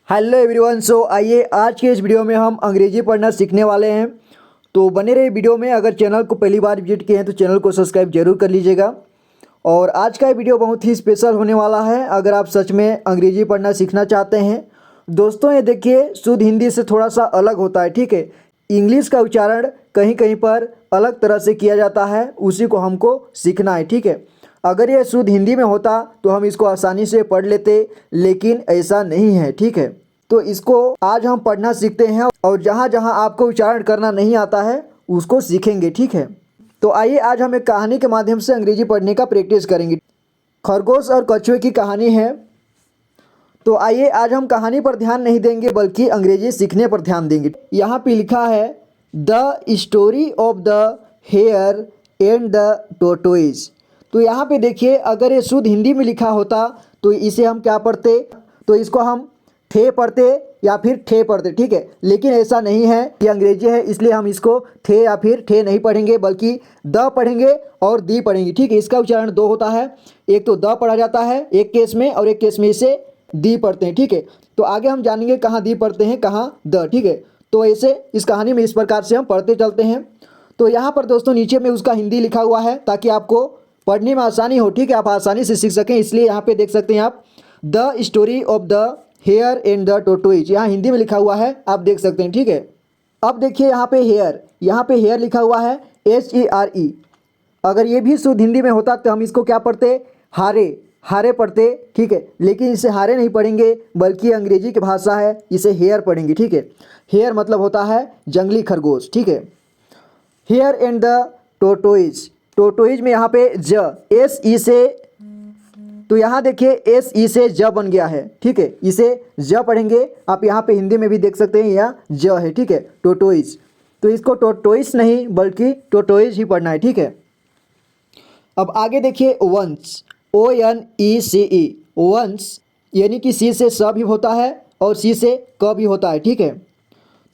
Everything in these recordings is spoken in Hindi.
Hello everyone. सो आइए आज के इस वीडियो में हम अंग्रेजी पढ़ना सीखने वाले हैं। तो बने रहे वीडियो में। अगर चैनल को पहली बार विजिट किए हैं तो चैनल को सब्सक्राइब जरूर कर लीजिएगा। और आज का ये वीडियो बहुत ही स्पेशल होने वाला है अगर आप सच में अंग्रेजी पढ़ना सीखना चाहते हैं। दोस्तों ये देखिए, शुद्ध हिंदी से थोड़ा सा अलग होता है, ठीक है। इंग्लिश का उच्चारण कहीं कहीं पर अलग तरह से किया जाता है, उसी को हमको सीखना है, ठीक है। अगर ये शुद्ध हिंदी में होता तो हम इसको आसानी से पढ़ लेते, लेकिन ऐसा नहीं है, ठीक है। तो इसको आज हम पढ़ना सीखते हैं और जहाँ जहाँ आपको उच्चारण करना नहीं आता है उसको सीखेंगे, ठीक है। तो आइए आज हम एक कहानी के माध्यम से अंग्रेजी पढ़ने का प्रैक्टिस करेंगे। खरगोश और कछुए की कहानी है। तो आइए आज हम कहानी पर ध्यान नहीं देंगे बल्कि अंग्रेजी सीखने पर ध्यान देंगे। यहाँ पे लिखा है the story of the hare and the tortoise. तो यहाँ पे देखिए, अगर ये शुद्ध हिंदी में लिखा होता तो इसे हम क्या पढ़ते, तो इसको हम थे पढ़ते या फिर ठे पढ़ते, ठीक है। लेकिन ऐसा नहीं है, ये अंग्रेजी है इसलिए हम इसको थे या फिर ठे नहीं पढ़ेंगे बल्कि द पढ़ेंगे और दी पढ़ेंगे, ठीक है। इसका उच्चारण दो होता है, एक तो द पढ़ा जाता है एक केस में और एक केस में इसे दी पढ़ते हैं, ठीक है। तो आगे हम जानेंगे कहाँ दी पढ़ते हैं कहाँ द, ठीक है। तो ऐसे इस कहानी में इस प्रकार से हम पढ़ते चलते हैं। तो यहाँ पर दोस्तों नीचे में उसका हिंदी लिखा हुआ है ताकि आपको पढ़ने में आसानी हो, ठीक है, आप आसानी से सीख सकें। इसलिए यहाँ पे देख सकते हैं आप the story of the hare and the tortoise, यहाँ हिंदी में लिखा हुआ है, आप देख सकते हैं, ठीक है। अब देखिए यहाँ पे हेयर लिखा हुआ है HERE। अगर ये भी शुद्ध हिंदी में होता तो हम इसको क्या पढ़ते, हारे हारे पढ़ते, ठीक है। लेकिन इसे हारे नहीं पढ़ेंगे बल्कि अंग्रेजी की भाषा है, इसे हेयर पढ़ेंगे, ठीक है। हेयर मतलब होता है जंगली खरगोश, ठीक है। Hare and the tortoise, tortoise में यहाँ पे SE से, तो यहाँ देखिए SE से ज बन गया है, ठीक है। इसे ज पढ़ेंगे, आप यहाँ पे हिंदी में भी देख सकते हैं यहाँ ज है, ठीक है, टोटोइज। तो इसको टोटोइज नहीं बल्कि टोटोइज ही पढ़ना है, ठीक है। अब आगे देखिए वंश, ONECE, वंश यानी कि सी से स भी होता है और सी से क भी होता है, ठीक है।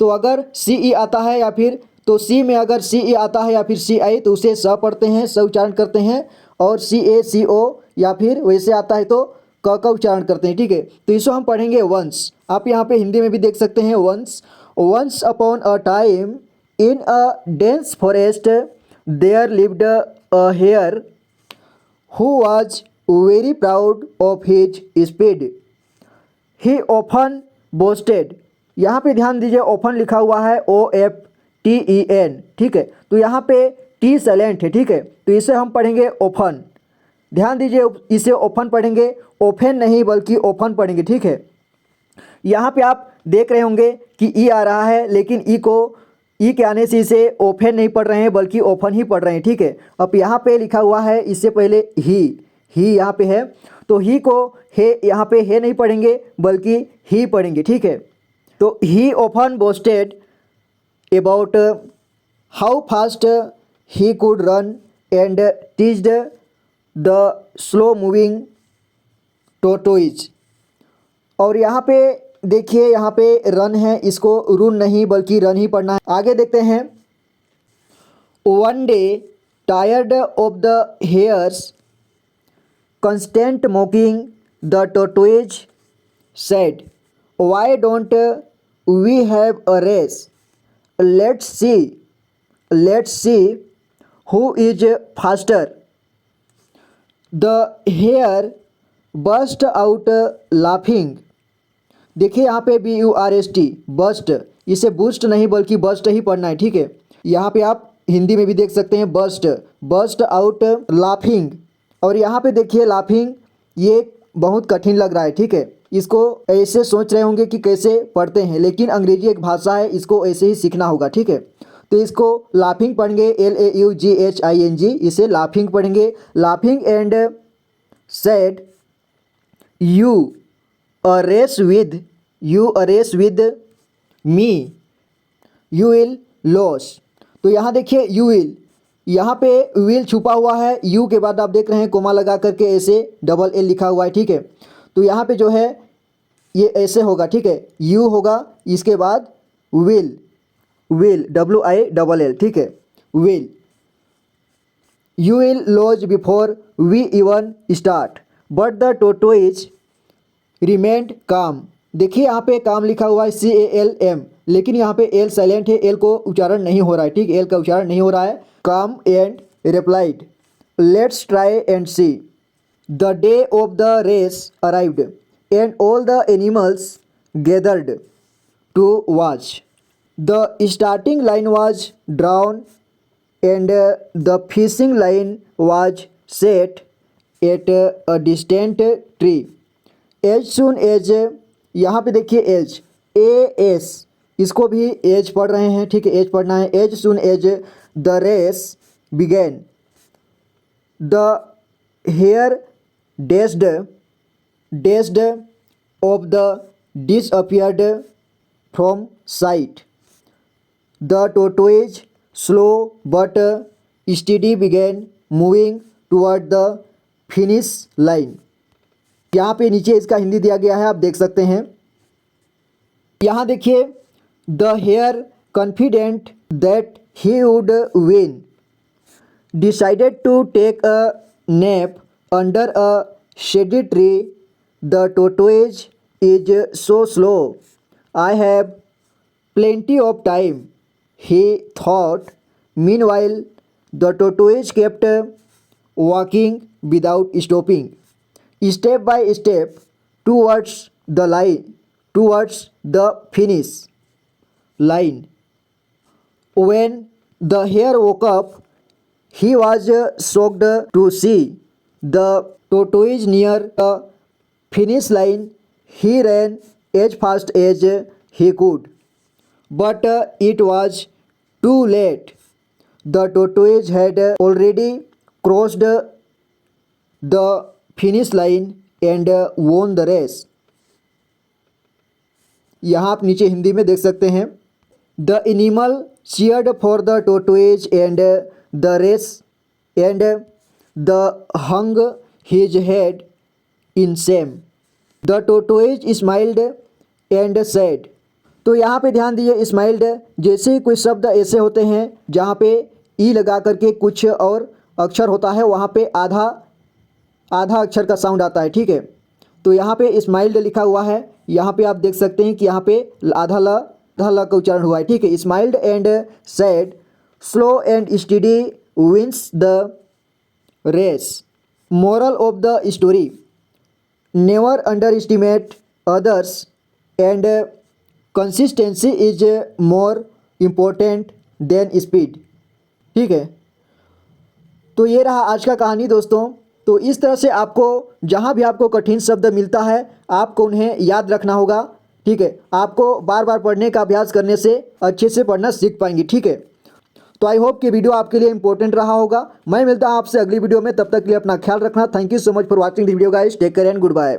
तो अगर CE आता है या फिर तो सी में अगर CE आता है या फिर CI तो उसे स पढ़ते हैं, स उच्चारण करते हैं। और CACO या फिर वैसे आता है तो क का उच्चारण करते हैं, ठीक है। तो इसको हम पढ़ेंगे वंश। आप यहाँ पे हिंदी में भी देख सकते हैं वंश। Once upon a time in a dense forest there lived a hare who was very proud of his speed. He often boasted, यहाँ पे ध्यान दीजिए often लिखा हुआ है OFTEN, ठीक है। तो यहाँ पे T साइलेंट है, ठीक है। तो इसे हम पढ़ेंगे often। ध्यान दीजिए, इसे often पढ़ेंगे, often नहीं बल्कि often पढ़ेंगे, ठीक है। यहाँ पे आप देख रहे होंगे कि ई आ रहा है, लेकिन ई के आने से इसे ओफन नहीं पढ़ रहे हैं बल्कि ओफन ही पढ़ रहे हैं, ठीक है। अब यहाँ पे लिखा हुआ है, इससे पहले ही यहाँ पे है, तो ही को हे यहाँ पे है नहीं पढ़ेंगे बल्कि ही पढ़ेंगे, ठीक है। तो he often boasted about how fast he could run and teased the slow moving tortoise. और यहाँ पे देखिए, यहाँ पे रन है, इसको रुन नहीं बल्कि रन ही पढ़ना है। आगे देखते हैं one day tired of the hare's constant mocking the tortoise said why don't we have a race, let's see who is faster. The hare burst out laughing. देखिए यहाँ पे BURST बस्ट, इसे बूस्ट नहीं बल्कि बस्ट ही पढ़ना है, ठीक है। यहाँ पे आप हिंदी में भी देख सकते हैं बस्ट आउट लाफिंग। और यहाँ पे देखिए लाफिंग, ये बहुत कठिन लग रहा है, ठीक है। इसको ऐसे सोच रहे होंगे कि कैसे पढ़ते हैं, लेकिन अंग्रेजी एक भाषा है, इसको ऐसे ही सीखना होगा, ठीक है। तो इसको लाफिंग पढ़ेंगे LAUGHING, इसे लाफिंग पढ़ेंगे। Laughing and said you a race with me you will lose। तो यहाँ देखिए you will, यहाँ पे will छुपा हुआ है, you के बाद आप देख रहे हैं कोमा लगा करके ऐसे डबल L लिखा हुआ है, ठीक है। तो यहाँ पे जो है ये ऐसे होगा, ठीक है, you होगा, इसके बाद will WILL, ठीक है, will you will lose before we even start but the tortoise remained calm देखिए यहाँ पे काम लिखा हुआ है CALM, लेकिन यहाँ पे एल साइलेंट है, एल को उच्चारण नहीं हो रहा है, ठीक, एल का उच्चारण नहीं हो रहा है। काम and replied, let's try and see. The day of the race arrived and all the animals gathered to watch. The starting line was drawn and the fishing line was set at a distant tree. As soon as, यहाँ पे देखिए एज, AS, इसको भी एज पढ़ रहे हैं, ठीक है, एज पढ़ना है। As soon as the race began the hare dashed off the disappeared from sight. The tortoise, slow but steady, began moving toward the finish line. यहाँ पे नीचे इसका हिंदी दिया गया है, आप देख सकते हैं। यहाँ देखिए, the hare confident that he would win decided to take a nap under a shady tree. The tortoise is so slow. I have plenty of time, he thought. Meanwhile, the tortoise kept walking without stopping, step by step, towards the line, towards the finish line. When the hare woke up, he was shocked to see the tortoise near the finish line. He ran as fast as he could, but it was too late. The tortoise had already crossed the finish line and won the race. यहाँ आप नीचे हिंदी में देख सकते हैं। The animal cheered for the tortoise and the race, and the hung his head in shame. The tortoise smiled and said. तो यहाँ पे ध्यान दीजिए, स्माइल्ड, जैसे ही कोई शब्द ऐसे होते हैं जहाँ पे ई लगा करके कुछ और अक्षर होता है, वहाँ पे आधा अक्षर का साउंड आता है, ठीक है। तो यहाँ पे स्माइल्ड लिखा हुआ है, यहाँ पे आप देख सकते हैं कि यहाँ पे आधा ल का उच्चारण हुआ है, ठीक है। Smiled and said, slow and steady wins the race. Moral of the story, never underestimate others and consistency is more important than speed. ठीक है, तो ये रहा आज का कहानी दोस्तों। तो इस तरह से आपको जहाँ भी आपको कठिन शब्द मिलता है, आपको उन्हें याद रखना होगा, ठीक है। आपको बार बार पढ़ने का अभ्यास करने से अच्छे से पढ़ना सीख पाएंगे, ठीक है। तो आई होप कि वीडियो आपके लिए इंपॉर्टेंट रहा होगा। मैं मिलता हूँ आपसे अगली वीडियो में, तब तक के लिए अपना ख्याल रखना। Thank you so much for watching the video guys, take care and good bye.